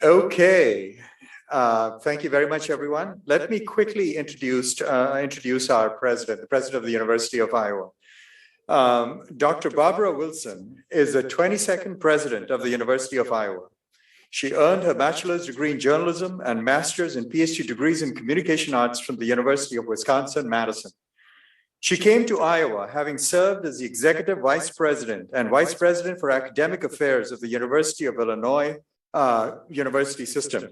Okay. Thank you very much, everyone. Let me quickly introduce our president, the president of the University of Iowa. Dr. Barbara Wilson is the 22nd president of the University of Iowa. She earned her bachelor's degree in journalism and master's and PhD degrees in communication arts from the University of Wisconsin-Madison. She came to Iowa having served as the executive vice president and vice president for academic affairs of the University of Illinois University System.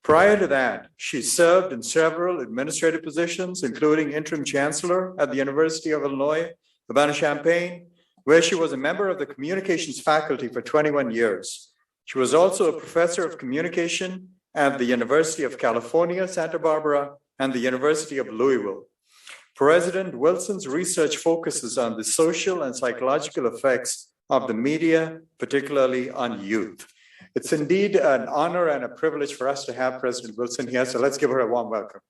Prior to that, she served in several administrative positions, including interim chancellor at the University of Illinois, Urbana-Champaign, where she was a member of the communications faculty for 21 years. She was also a professor of communication at the University of California, Santa Barbara, and the University of Louisville. President Wilson's research focuses on the social and psychological effects of the media, particularly on youth. It's indeed an honor and a privilege for us to have President Wilson here, so let's give her a warm welcome.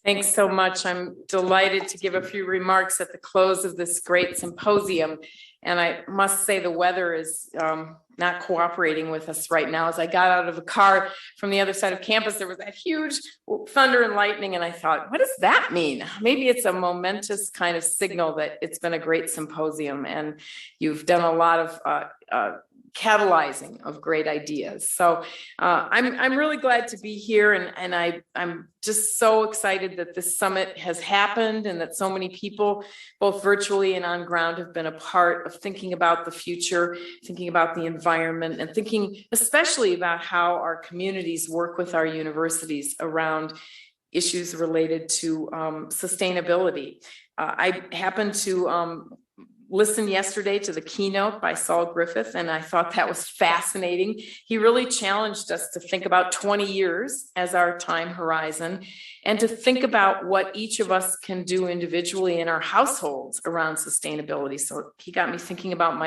Thanks so much. I'm delighted to give a few remarks at the close of this great symposium. And I must say the weather is not cooperating with us right now. As I got out of the car from the other side of campus, there was that huge thunder and lightning. And I thought, what does that mean? Maybe it's a momentous kind of signal that it's been a great symposium and you've done a lot of catalyzing of great ideas. So I'm really glad to be here, and I'm just so excited that this summit has happened and that so many people, both virtually and on ground, have been a part of thinking about the future, thinking about the environment, and thinking especially about how our communities work with our universities around issues related to sustainability. I happened to listened yesterday to the keynote by Saul Griffith, and I thought that was fascinating. He really challenged us to think about 20 years as our time horizon and to think about what each of us can do individually in our households around sustainability. So he got me thinking about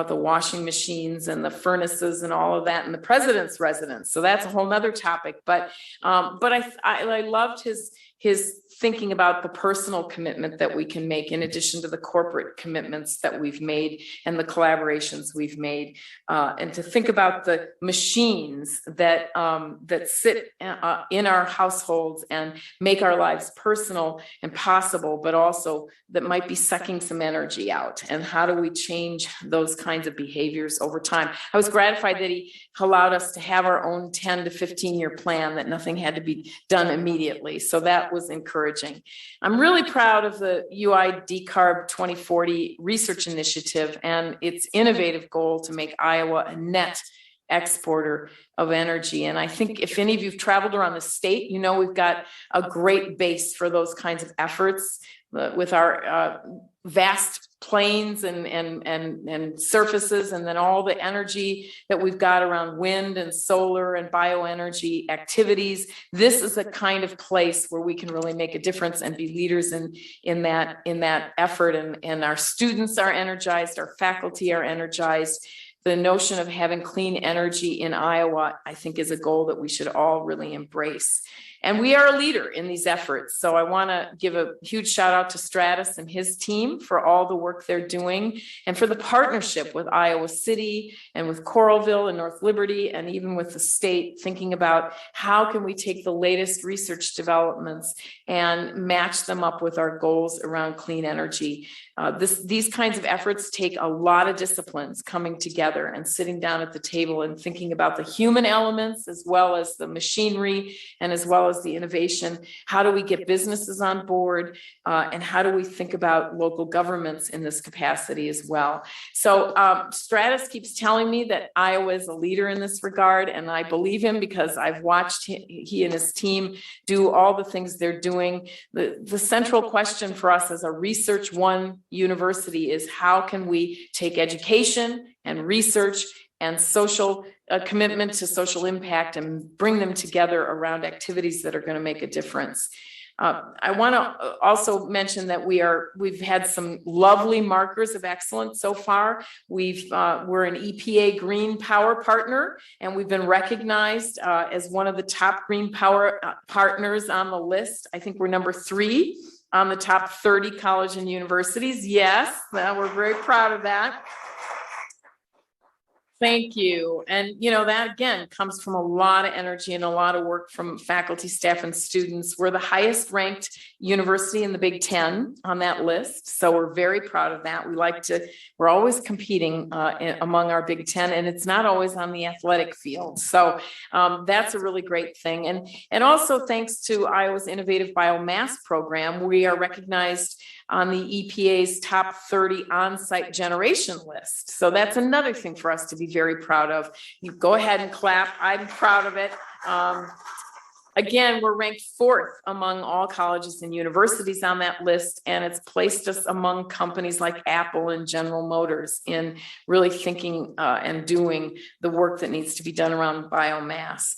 the washing machines and the furnaces and all of that in the president's residence. So that's a whole nother topic. But I loved his thinking about the personal commitment that we can make in addition to the corporate commitments that we've made and the collaborations we've made, and to think about the machines that sit in our households and make our lives personal and possible, but also that might be sucking some energy out. And how do we change those kinds of behaviors over time? I was gratified that he allowed us to have our own 10 to 15-year plan, that nothing had to be done immediately. So that was encouraging. I'm really proud of the UI Decarb 2040 research initiative and its innovative goal to make Iowa a net exporter of energy. And I think if any of you've traveled around the state, you know we've got a great base for those kinds of efforts with our vast plains and surfaces, and then all the energy that we've got around wind and solar and bioenergy activities. This is the kind of place where we can really make a difference and be leaders in that effort. And our students are energized, our faculty are energized. The notion of having clean energy in Iowa, I think, is a goal that we should all really embrace. And we are a leader in these efforts. So I want to give a huge shout out to Stratus and his team for all the work they're doing and for the partnership with Iowa City and with Coralville and North Liberty and even with the state, thinking about how can we take the latest research developments and match them up with our goals around clean energy. These kinds of efforts take a lot of disciplines coming together and sitting down at the table and thinking about the human elements as well as the machinery and as well as the innovation. How do we get businesses on board? And how do we think about local governments in this capacity as well? So Stratus keeps telling me that Iowa is a leader in this regard, and I believe him because I've watched he and his team do all the things they're doing. The central question for us as a Research One university is how can we take education and research and social commitment to social impact and bring them together around activities that are going to make a difference. I want to also mention that we've had some lovely markers of excellence so far. We're an EPA Green Power partner, and we've been recognized as one of the top green power partners on the list. I think we're number 3 on the top 30 college and universities. Yes, we're very proud of that. Thank you. And, you know, that again comes from a lot of energy and a lot of work from faculty, staff, and students. We're the highest ranked university in the Big Ten on that list. So we're very proud of that. We're always competing among our Big Ten, and it's not always on the athletic field. So that's a really great thing. And also thanks to Iowa's Innovative Biomass Program, we are recognized on the EPA's top 30 on-site generation list. So that's another thing for us to be very proud of. You go ahead and clap. I'm proud of it. Again, we're ranked 4th among all colleges and universities on that list, and it's placed us among companies like Apple and General Motors in really thinking and doing the work that needs to be done around biomass.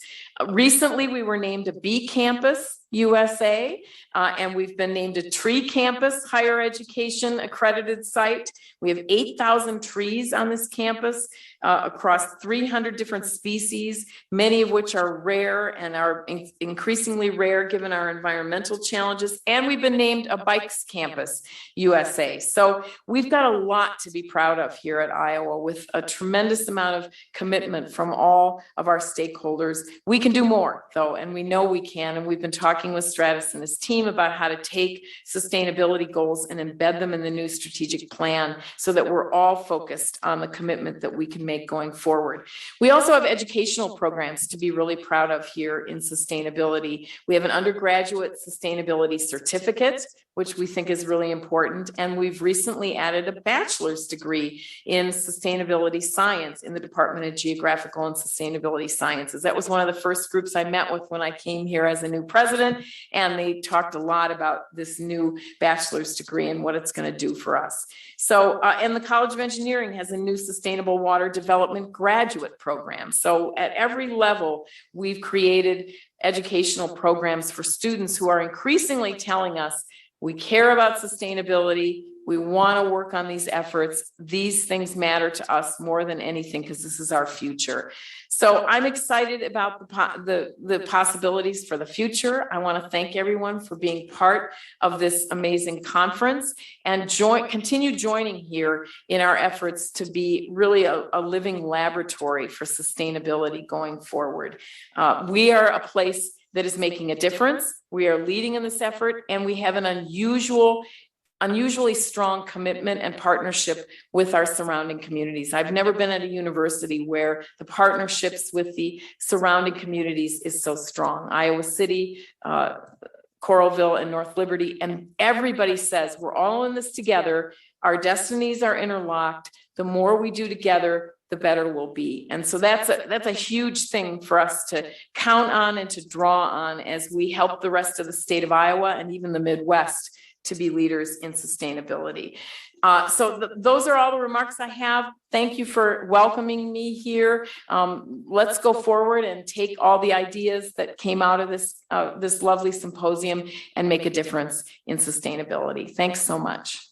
Recently, we were named a B Campus USA, and we've been named a Tree Campus higher education accredited site. We have 8,000 trees on this campus across 300 different species, many of which are rare and are increasingly rare given our environmental challenges. And we've been named a Bikes Campus USA. So we've got a lot to be proud of here at Iowa with a tremendous amount of commitment from all of our stakeholders. We can do more though, and we know we can. And we've been talking with Stratus and his team about how to take sustainability goals and embed them in the new strategic plan so that we're all focused on the commitment that we can make going forward. We also have educational programs to be really proud of here in sustainability. We have an undergraduate sustainability certificate, which we think is really important. And we've recently added a bachelor's degree in sustainability science in the Department of Geographical and Sustainability Sciences. That was one of the first groups I met with when I came here as a new president. And they talked a lot about this new bachelor's degree and what it's going to do for us. So, and the College of Engineering has a new sustainable water development graduate program. So at every level, we've created educational programs for students who are increasingly telling us, we care about sustainability. We want to work on these efforts. These things matter to us more than anything because this is our future. So I'm excited about the possibilities for the future. I want to thank everyone for being part of this amazing conference and continue joining here in our efforts to be really a living laboratory for sustainability going forward. We are a place that is making a difference. We are leading in this effort, and we have an unusually strong commitment and partnership with our surrounding communities. I've never been at a university where the partnerships with the surrounding communities is so strong. Iowa City, Coralville, and North Liberty, and everybody says we're all in this together. Our destinies are interlocked. The more we do together, the better we'll be. And so that's a huge thing for us to count on and to draw on as we help the rest of the state of Iowa and even the Midwest to be leaders in sustainability. Those are all the remarks I have. Thank you for welcoming me here. Let's go forward and take all the ideas that came out of this lovely symposium and make a difference in sustainability. Thanks so much.